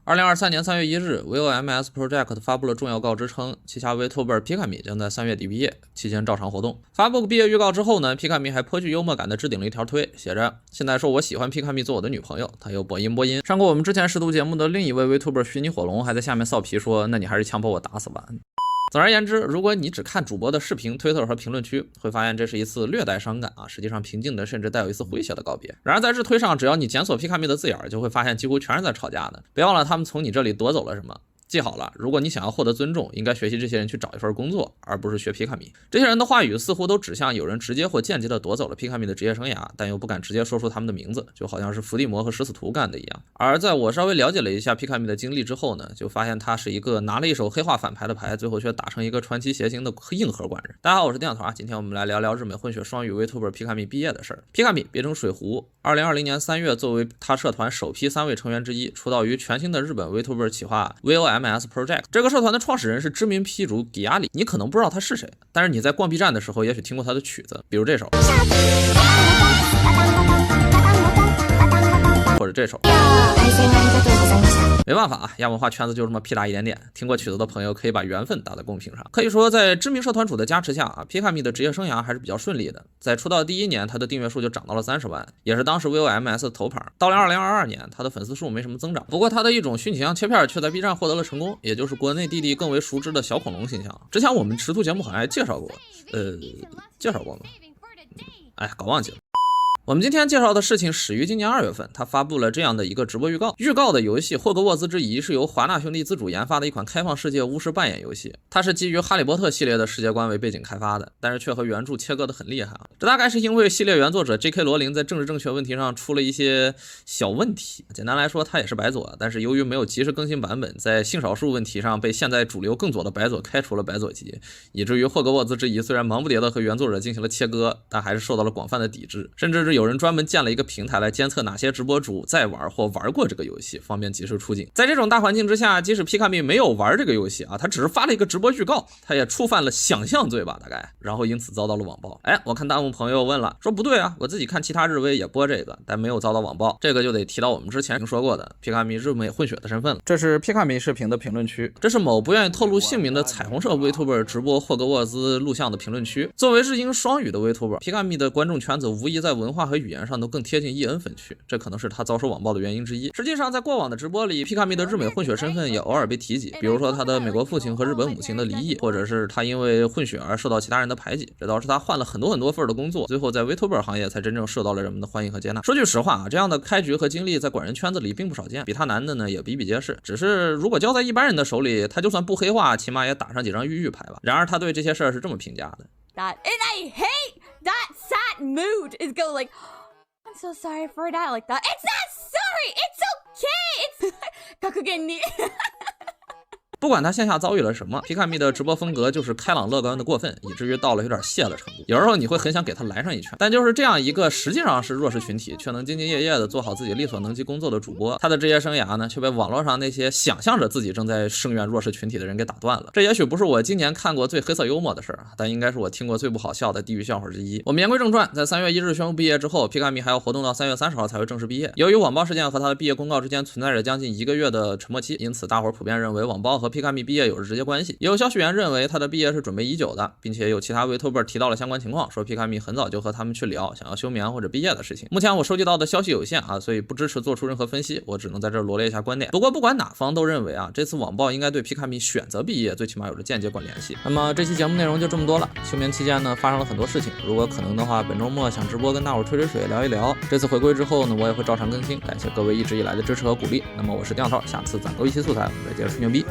2023年3月1日 ，VOMS Project 发布了重要告知称，旗下 VTuber Pikami 将在3月底毕业，期间照常活动。发布毕业预告之后呢，Pikami 还颇具幽默感的置顶了一条推，写着：“现在说我喜欢 Pikami 做我的女朋友。”他又播音。上过我们之前试读节目的另一位 VTuber 虚拟火龙还在下面臊皮说：“那你还是强迫我打死吧。”总而言之，如果你只看主播的视频、推特和评论区，会发现这是一次略带伤感实际上平静的，甚至带有一丝诙谐的告别。然而在日推上，只要你检索 Pikami 的字眼，就会发现几乎全是在吵架的。别忘了他们从你这里夺走了什么。记好了，如果你想要获得尊重，应该学习这些人去找一份工作，而不是学 Pikami。这些人的话语似乎都指向有人直接或间接的夺走了 Pikami 的职业生涯，但又不敢直接说出他们的名字，就好像是伏地魔和食死徒干的一样。而在我稍微了解了一下 Pikami 的经历之后呢，就发现他是一个拿了一手黑化反派的牌，最后却打成一个传奇谐星的硬核官人。大家好，我是电脑头今天我们来聊聊日美混血双语 VTuber Pikami 毕业的事儿。Pikami 别称水壶，2020年3月作为他社团首批3位成员之一，出道于全新的日本 VTuber 企划 VOMS Project。这个社团的创始人是知名 P 主吉亚里，你可能不知道他是谁，但是你在逛 B 站的时候也许听过他的曲子，比如这首，或者这首。没办法亚文化圈子就这么屁大一点点，听过曲子的朋友可以把缘分打在公屏上。可以说在知名社团主的加持下Pikami 的职业生涯还是比较顺利的。在出道第1年，他的订阅数就涨到了30万，也是当时 VOMS 的头牌。到了2022年，他的粉丝数没什么增长，不过他的一种虚拟形象切片却在 B 站获得了成功，也就是国内弟弟更为熟知的小恐龙形象。之前我们识图节目好像还介绍过，介绍过吗？搞忘记了。我们今天介绍的事情始于今年2月份，他发布了这样的一个直播预告。预告的游戏《霍格沃兹之遗》是由华纳兄弟自主研发的一款开放世界巫师扮演游戏，它是基于哈利波特系列的世界观为背景开发的，但是却和原著切割的很厉害这大概是因为系列原作者 J.K. 罗琳在政治正确问题上出了一些小问题。简单来说，他也是白左，但是由于没有及时更新版本，在性少数问题上被现在主流更左的白左开除了白左级，以至于《霍格沃兹之遗》虽然忙不迭的和原作者进行了切割，但还是受到了广泛的抵制，甚至是有人专门建了一个平台来监测哪些直播主在玩或玩过这个游戏，方便及时出警。在这种大环境之下，即使 Pikami 没有玩这个游戏他只是发了一个直播预告，他也触犯了想象罪吧，大概，然后因此遭到了网暴。我看弹幕朋友问了，说不对我自己看其他日 V 也播这个，但没有遭到网暴，这个就得提到我们之前说过的 Pikami 日美混血的身份了。这是 Pikami 视频的评论区，这是某不愿意透露姓名的彩虹社 VTuber 直播霍格沃兹录像的评论区。作为日英双语的 VTuber， Pikami 的观众圈子无疑在文化和语言上都更贴近EN粉区，这可能是他遭受网暴的原因之一。实际上在过往的直播里，Pikami 的日美混血身份也偶尔被提及，比如说他的美国父亲和日本母亲的离异，或者是他因为混血而受到其他人的排挤，这导致他换了很多份的工作，最后在 VTuber 行业才真正受到了人们的欢迎和接纳。说句实话这样的开局和经历在管人圈子里并不少见，比他难的呢也比比皆是，只是如果交在一般人的手里，他就算不黑化，起码也打上几张玉牌吧。然而他对这些事儿是这么评价的：And I hate that sad mood is go like I'm so sorry for that like that. It's not sorry, it's okay. It's 格言に不管他线下遭遇了什么，Pikami 的直播风格就是开朗乐观的过分，以至于到了有点泄的程度。有时候你会很想给他来上一拳。但就是这样一个实际上是弱势群体，却能兢兢业业的做好自己力所能及工作的主播，他的职业生涯呢，却被网络上那些想象着自己正在声援弱势群体的人给打断了。这也许不是我今年看过最黑色幽默的事但应该是我听过最不好笑的地狱笑话之一。我们言归正传，在3月1日宣布毕业之后，Pikami 还要活动到3月30号才会正式毕业。由于网暴事件和他的毕业公告之间存在着将近1个月的沉默期，因此大伙普遍认为网暴和 Pikami 毕业有着直接关系。也有消息源认为他的毕业是准备已久的，并且有其他 VTuber 提到了相关情况，说 Pikami 很早就和他们去聊想要休眠或者毕业的事情。目前我收集到的消息有限所以不支持做出任何分析，我只能在这罗列一下观点。不过不管哪方都认为这次网暴应该对 Pikami 选择毕业最起码有着间接关联系。那么这期节目内容就这么多了。休眠期间呢发生了很多事情，如果可能的话，本周末想直播跟大伙吹吹水聊一聊。这次回归之后呢，我也会照常更新，感谢各位一直以来的支持和鼓励。那么我是电脑头，下次攒够一期素材我们再接着吹牛逼。